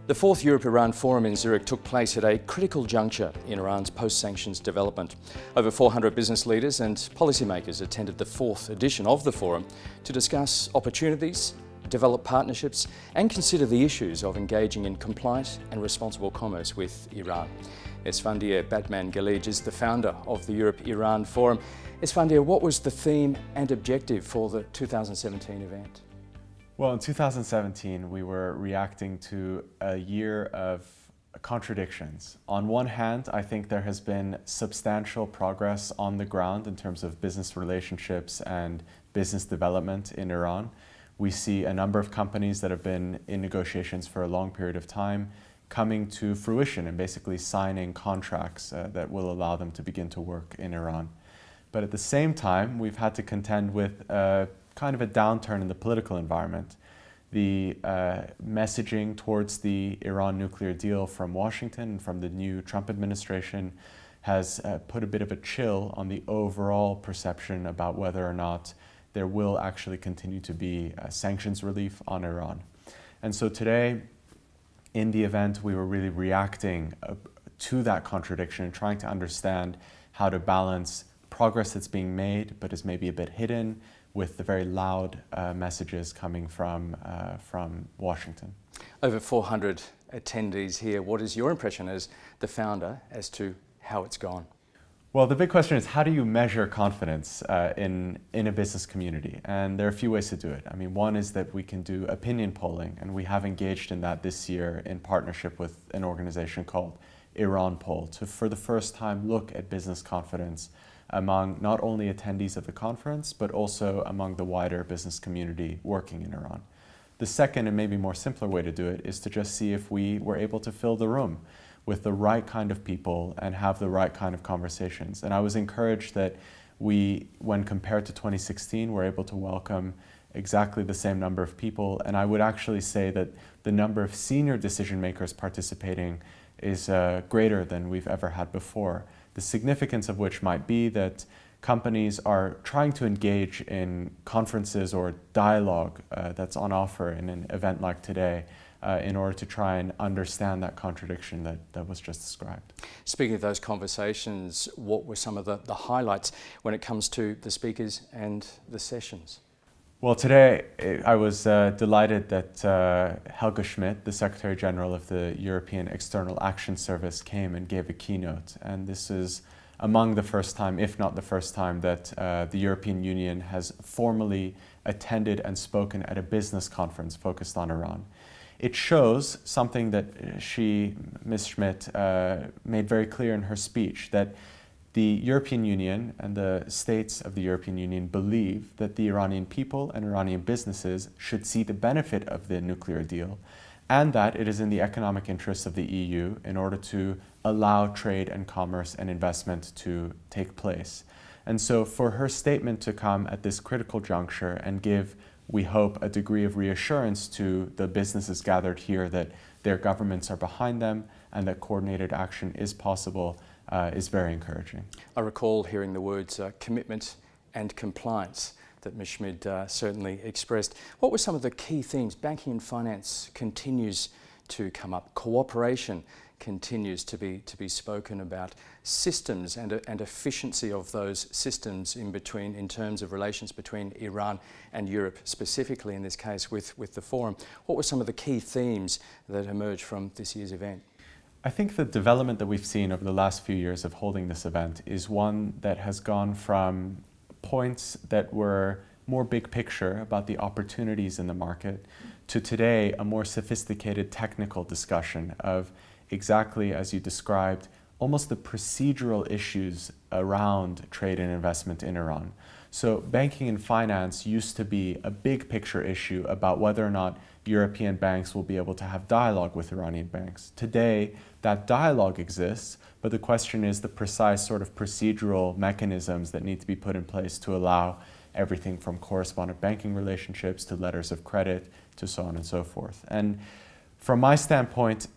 The fourth Europe-Iran Forum in Zurich took place at a critical juncture in Iran's post-sanctions development. Over 400 business leaders and policymakers attended the fourth edition of the forum to discuss opportunities, develop partnerships and consider the issues of engaging in compliant and responsible commerce with Iran. Esfandyar Batmanghelidj is the founder of the Europe-Iran Forum. Esfandyar, what was the theme and objective for the 2017 event? Well, in 2017, we were reacting to a year of contradictions. On one hand, I think there has been substantial progress on the ground in terms of business relationships and business development in Iran. We see a number of companies that have been in negotiations for a long period of time coming to fruition and basically signing contracts that will allow them to begin to work in Iran. But at the same time, we've had to contend with kind of a downturn in the political environment. The messaging towards the Iran nuclear deal from Washington and from the new Trump administration has put a bit of a chill on the overall perception about whether or not there will actually continue to be sanctions relief on Iran. And so today, in the event, we were really reacting to that contradiction and trying to understand how to balance progress that's being made but is maybe a bit hidden with the very loud messages coming from Washington. Over 400 attendees here. What is your impression as the founder as to how it's gone? Well, the big question is, how do you measure confidence in a business community? And there are a few ways to do it. I mean, one is that we can do opinion polling, and we have engaged in that this year in partnership with an organization called Iran Poll to, for the first time, look at business confidence among not only attendees of the conference, but also among the wider business community working in Iran. The second and maybe more simpler way to do it is to just see if we were able to fill the room with the right kind of people and have the right kind of conversations. And I was encouraged that we, when compared to 2016, were able to welcome exactly the same number of people. And I would actually say that the number of senior decision makers participating is greater than we've ever had before. The significance of which might be that companies are trying to engage in conferences or dialogue that's on offer in an event like today in order to try and understand that contradiction that was just described. Speaking of those conversations, what were some of the highlights when it comes to the speakers and the sessions? Well, today I was delighted that Helge Schmidt, the Secretary General of the European External Action Service, came and gave a keynote. And this is among the first time, if not the first time, that the European Union has formally attended and spoken at a business conference focused on Iran. It shows something that Ms. Schmidt, made very clear in her speech, that the European Union and the states of the European Union believe that the Iranian people and Iranian businesses should see the benefit of the nuclear deal, and that it is in the economic interests of the EU in order to allow trade and commerce and investment to take place. And so for her statement to come at this critical juncture and give, we hope, a degree of reassurance to the businesses gathered here that their governments are behind them and that coordinated action is possible is very encouraging. I recall hearing the words commitment and compliance that Ms. Schmidt certainly expressed. What were some of the key themes? Banking and finance continues to come up. Cooperation continues to be spoken about. Systems and efficiency of those systems in terms of relations between Iran and Europe, specifically in this case with the forum. What were some of the key themes that emerged from this year's event? I think the development that we've seen over the last few years of holding this event is one that has gone from points that were more big picture about the opportunities in the market to today a more sophisticated technical discussion of exactly as you described, almost the procedural issues around trade and investment in Iran. So banking and finance used to be a big picture issue about whether or not European banks will be able to have dialogue with Iranian banks. Today, that dialogue exists, but the question is the precise sort of procedural mechanisms that need to be put in place to allow everything from correspondent banking relationships to letters of credit to so on and so forth. And from my standpoint,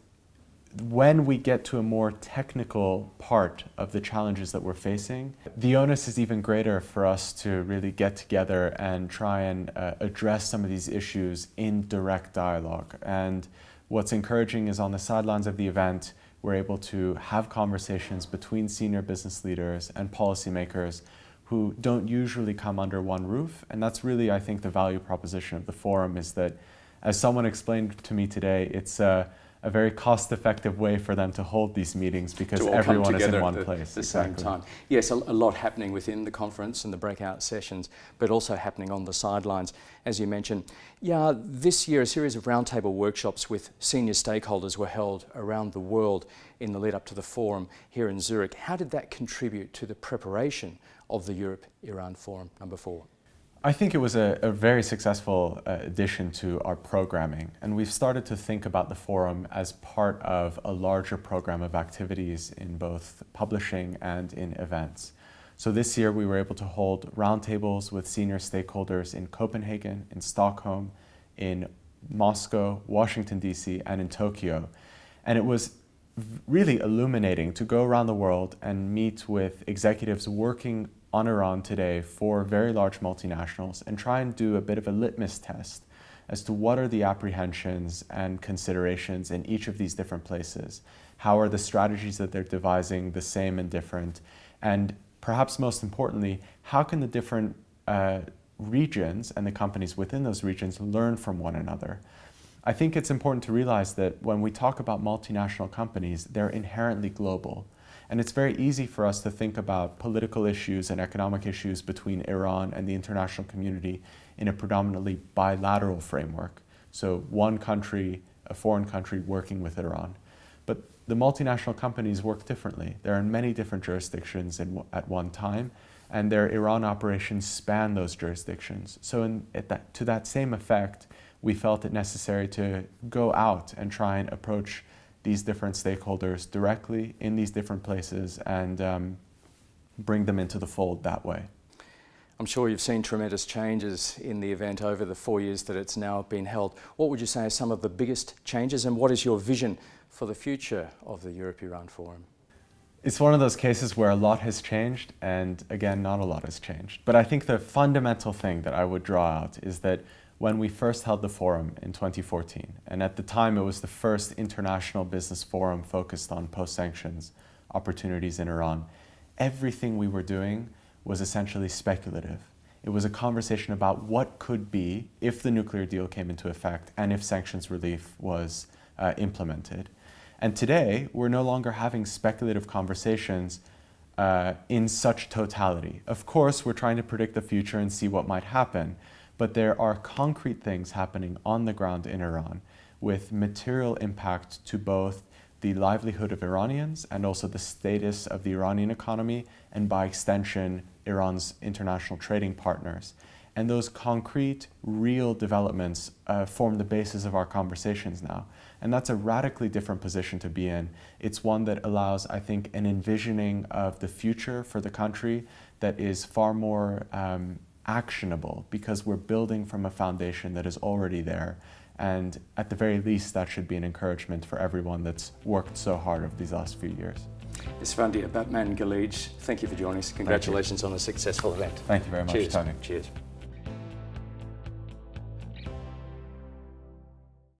when we get to a more technical part of the challenges that we're facing, the onus is even greater for us to really get together and try and address some of these issues in direct dialogue. And what's encouraging is on the sidelines of the event, we're able to have conversations between senior business leaders and policymakers who don't usually come under one roof. And that's really, I think, the value proposition of the forum, is that, as someone explained to me today, it's a very cost-effective way for them to hold these meetings because everyone is in one place. At the same time. Yes, a lot happening within the conference and the breakout sessions, but also happening on the sidelines, as you mentioned. Yeah, this year a series of roundtable workshops with senior stakeholders were held around the world in the lead up to the forum here in Zurich. How did that contribute to the preparation of the Europe-Iran Forum #4? I think it was a very successful addition to our programming, and we've started to think about the forum as part of a larger program of activities in both publishing and in events. So this year we were able to hold roundtables with senior stakeholders in Copenhagen, in Stockholm, in Moscow, Washington DC, and in Tokyo. And it was really illuminating to go around the world and meet with executives working on Iran today for very large multinationals and try and do a bit of a litmus test as to what are the apprehensions and considerations in each of these different places. How are the strategies that they're devising the same and different? And perhaps most importantly, how can the different regions and the companies within those regions learn from one another? I think it's important to realize that when we talk about multinational companies, they're inherently global. And it's very easy for us to think about political issues and economic issues between Iran and the international community in a predominantly bilateral framework. So one country, a foreign country, working with Iran. But the multinational companies work differently. They're in many different jurisdictions at one time, and their Iran operations span those jurisdictions. So to that same effect, we felt it necessary to go out and try and approach these different stakeholders directly in these different places and bring them into the fold that way. I'm sure you've seen tremendous changes in the event over the 4 years that it's now been held. What would you say are some of the biggest changes, and what is your vision for the future of the Europe-Iran Forum? It's one of those cases where a lot has changed, and again, not a lot has changed. But I think the fundamental thing that I would draw out is that when we first held the forum in 2014, and at the time it was the first international business forum focused on post-sanctions opportunities in Iran, everything we were doing was essentially speculative. It was a conversation about what could be if the nuclear deal came into effect and if sanctions relief was implemented. And today, we're no longer having speculative conversations in such totality. Of course, we're trying to predict the future and see what might happen, but there are concrete things happening on the ground in Iran with material impact to both the livelihood of Iranians and also the status of the Iranian economy, and by extension, Iran's international trading partners. And those concrete, real developments form the basis of our conversations now. And that's a radically different position to be in. It's one that allows, I think, an envisioning of the future for the country that is far more actionable, because we're building from a foundation that is already there. And at the very least, that should be an encouragement for everyone that's worked so hard over these last few years. Esfandyar Batmanghelidj, thank you for joining us. Congratulations on a successful event. Thank you very much, Cheers. Tony. Cheers.